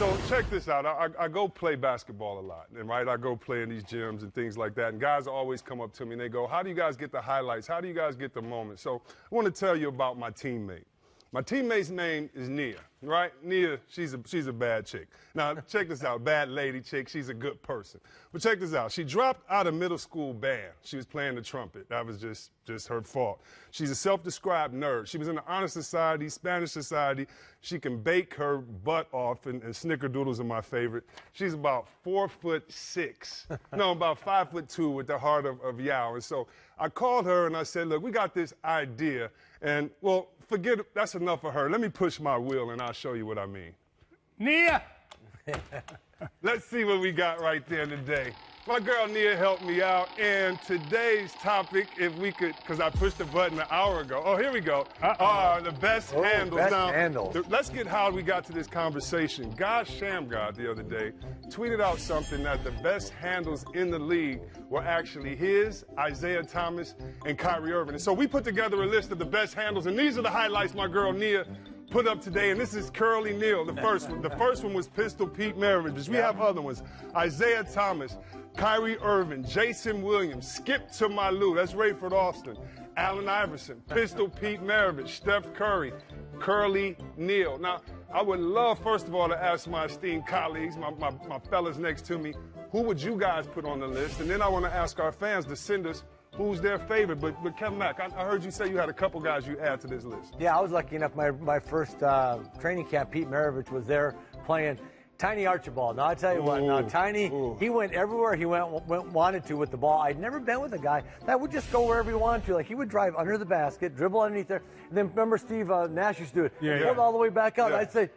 So check this out. I go play basketball a lot, and right, I go play in these gyms and things like that. And guys always come up to me and they go, "How do you guys get the highlights? How do you guys get the moments?" So I want to tell you about my teammate. My teammate's name is Nia, right? Nia, she's a bad chick. Now, check this out. Bad lady chick. She's a good person. But check this out. She dropped out of middle school band. She was playing the trumpet. That was just her fault. She's a self-described nerd. She was in the Honor Society, Spanish Society. She can bake her butt off, and snickerdoodles are my favorite. She's about 4'6". No, about 5'2" with the heart of Yao. And so I called her and I said, look, we got this idea. And, well, forget it. That's enough of her. Let me push my wheel and I'll show you what I mean. Nia! Let's see what we got right there today. My girl Nia helped me out, and today's topic, if we could, because I pushed the button an hour ago. Oh, here we go. The best handles. Best now, handles. Let's get how we got to this conversation. God Shamgod the other day tweeted out something that the best handles in the league were actually his, Isiah Thomas, and Kyrie Irving. And so we put together a list of the best handles, and these are the highlights my girl Nia put up today, and this is Curly Neal, the first one. The first one was Pistol Pete Maravich. We have other ones. Isiah Thomas, Kyrie Irving, Jason Williams, Skip to My Lou, that's Rayford Austin, Allen Iverson, Pistol Pete Maravich, Steph Curry, Curly Neal. Now, I would love, first of all, to ask my esteemed colleagues, my fellas next to me, who would you guys put on the list? And then I want to ask our fans to send us who's their favorite. But Kevin Mack, I heard you say you had a couple guys you add to this list. Yeah, I was lucky enough. My first training camp, Pete Maravich was there playing Tiny Archibald. Now, I tell you what, now, Tiny, he went everywhere he wanted to with the ball. I'd never been with a guy that would just go wherever he wanted to. Like, he would drive under the basket, dribble underneath there, and then remember Steve Nash used to do it. Yeah, pulled all the way back out. I'd say,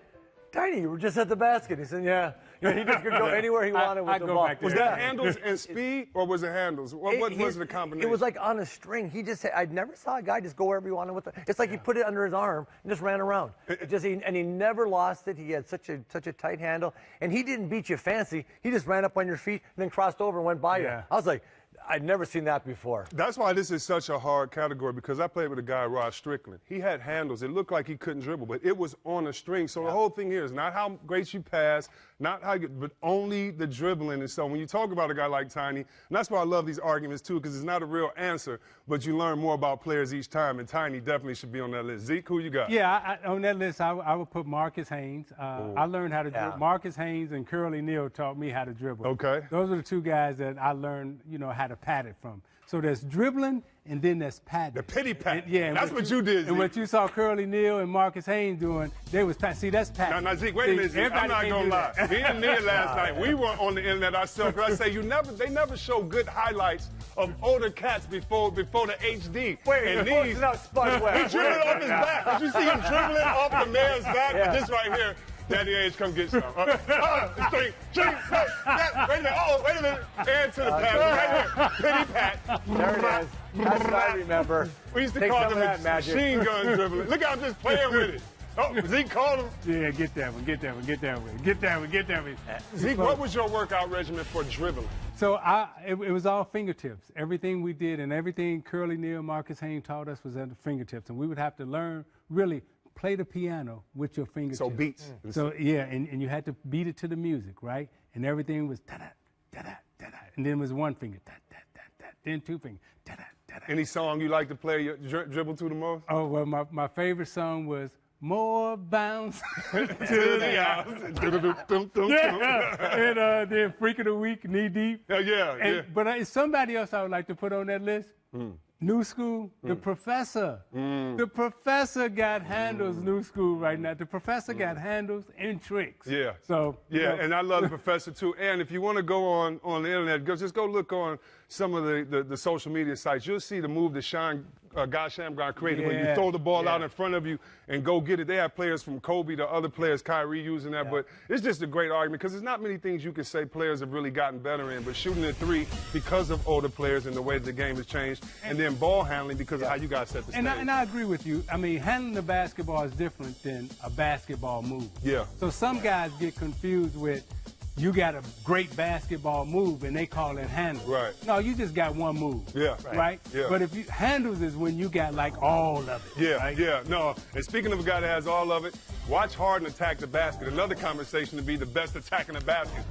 Tiny, you were just at the basket. He said, yeah. You know, he just could go anywhere he wanted with the ball. Was that handles and speed, or was it handles? What was the combination? It was like on a string. He just, I'd never saw a guy just go wherever he wanted with it. It's like he put it under his arm and just ran around. And he never lost it. He had such a tight handle. And he didn't beat you fancy. He just ran up on your feet and then crossed over and went by you. I was like, I'd never seen that before. That's why this is such a hard category, because I played with a guy, Rod Strickland. He had handles. It looked like he couldn't dribble, but it was on a string. So the whole thing here is not how great you pass, not how you, but only the dribbling. And so when you talk about a guy like Tiny, and that's why I love these arguments too, because it's not a real answer, but you learn more about players each time, and Tiny definitely should be on that list. Zeke, who you got? Yeah, on that list, I would put Marcus Haynes. I learned how to dribble. Marcus Haynes and Curly Neal taught me how to dribble. Okay. Those are the two guys that I learned, how to pat it from. So there's dribbling, and then there's patting. The pity pat. Yeah, that's what you did, Zeke. And what you saw Curly Neal and Marcus Haynes doing, they was patting. See, that's patting. Now, Zeke, wait a minute, Zeke. I'm not going to lie. Me and Nia last night, we were on the internet ourselves. I say, they never show good highlights of older cats before the HD. Wait, and these, not Spud Webb. He dribbled off his back. Did you see him dribbling off the man's back? Yeah. This right here. Daddy Age, come get some. Wait a minute. And to the pass. Right here. Pity pat. There it is. That's what I remember. We used to call them machine gun dribbling. Look how I'm just playing with it. Oh, Zeke called him. Yeah, get that one. Zeke, what was your workout regimen for dribbling? So it was all fingertips. Everything we did and everything Curly Neal, Marcus Haynes taught us was at the fingertips. And we would have to learn, really, play the piano with your fingertips. So beats. So, yeah, and you had to beat it to the music, right? And everything was da-da, da-da, da-da. And then it was one finger, da-da, then two fingers, da-da, da-da. Any song you like to play, dribble to the most? Oh, well, my favorite song was More Bounce to the House. And then Freak of the Week, Knee Deep. Yeah. But somebody else I would like to put on that list. New School, The Professor. The Professor got handles, New School right now. The Professor got handles and tricks. Yeah. So and I love The Professor too. And if you want to go on the internet, just go look on some of the social media sites. You'll see the move that God Shamgod created when you throw the ball out in front of you and go get it. They have players from Kobe to other players, Kyrie using that. But it's just a great argument because there's not many things you can say players have really gotten better in. But shooting the three because of older players and the way the game has changed. And then ball handling because of how you guys set the stage. And I agree with you. I mean, handling the basketball is different than a basketball move. Yeah. So some guys get confused with you got a great basketball move and they call it handles. Right. No, you just got one move. Yeah. Right? Yeah. But if you handles is when you got like all of it. Yeah, right? yeah, no. And speaking of a guy that has all of it, watch Harden attack the basket. Another conversation to be the best attacking the basket.